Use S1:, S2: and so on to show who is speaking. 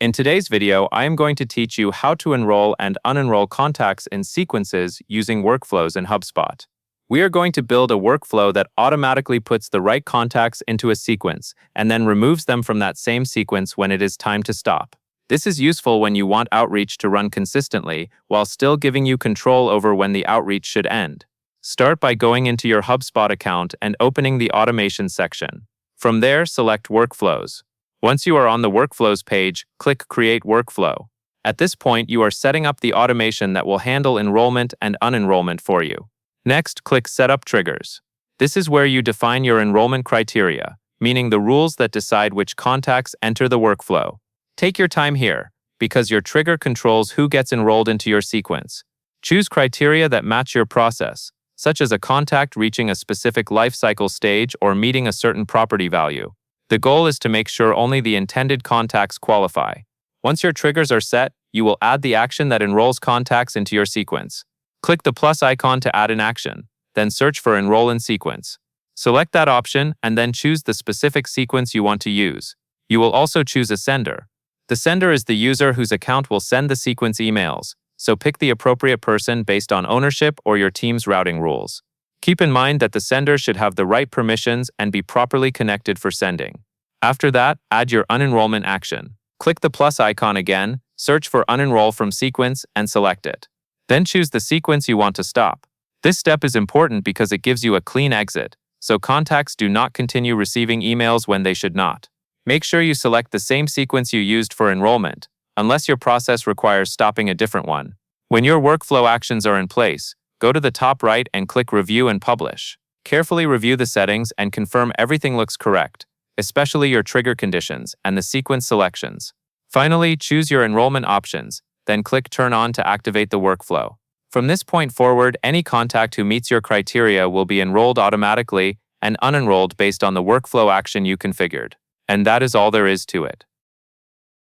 S1: In today's video, I am going to teach you how to enroll and unenroll contacts in sequences using workflows in HubSpot. We are going to build a workflow that automatically puts the right contacts into a sequence and then removes them from that same sequence when it is time to stop. This is useful when you want outreach to run consistently while still giving you control over when the outreach should end. Start by going into your HubSpot account and opening the automation section. From there, select Workflows. Once you are on the Workflows page, click Create Workflow. At this point, you are setting up the automation that will handle enrollment and unenrollment for you. Next, click Setup Triggers. This is where you define your enrollment criteria, meaning the rules that decide which contacts enter the workflow. Take your time here, because your trigger controls who gets enrolled into your sequence. Choose criteria that match your process, such as a contact reaching a specific life cycle stage or meeting a certain property value. The goal is to make sure only the intended contacts qualify. Once your triggers are set, you will add the action that enrolls contacts into your sequence. Click the plus icon to add an action, then search for Enroll in Sequence. Select that option and then choose the specific sequence you want to use. You will also choose a sender. The sender is the user whose account will send the sequence emails, so pick the appropriate person based on ownership or your team's routing rules. Keep in mind that the sender should have the right permissions and be properly connected for sending. After that, add your unenrollment action. Click the plus icon again, search for Unenroll from Sequence, and select it. Then choose the sequence you want to stop. This step is important because it gives you a clean exit, so contacts do not continue receiving emails when they should not. Make sure you select the same sequence you used for enrollment, unless your process requires stopping a different one. When your workflow actions are in place, go to the top right and click Review and Publish. Carefully review the settings and confirm everything looks correct, especially your trigger conditions and the sequence selections. Finally, choose your enrollment options, then click Turn On to activate the workflow. From this point forward, any contact who meets your criteria will be enrolled automatically and unenrolled based on the workflow action you configured. And that is all there is to it.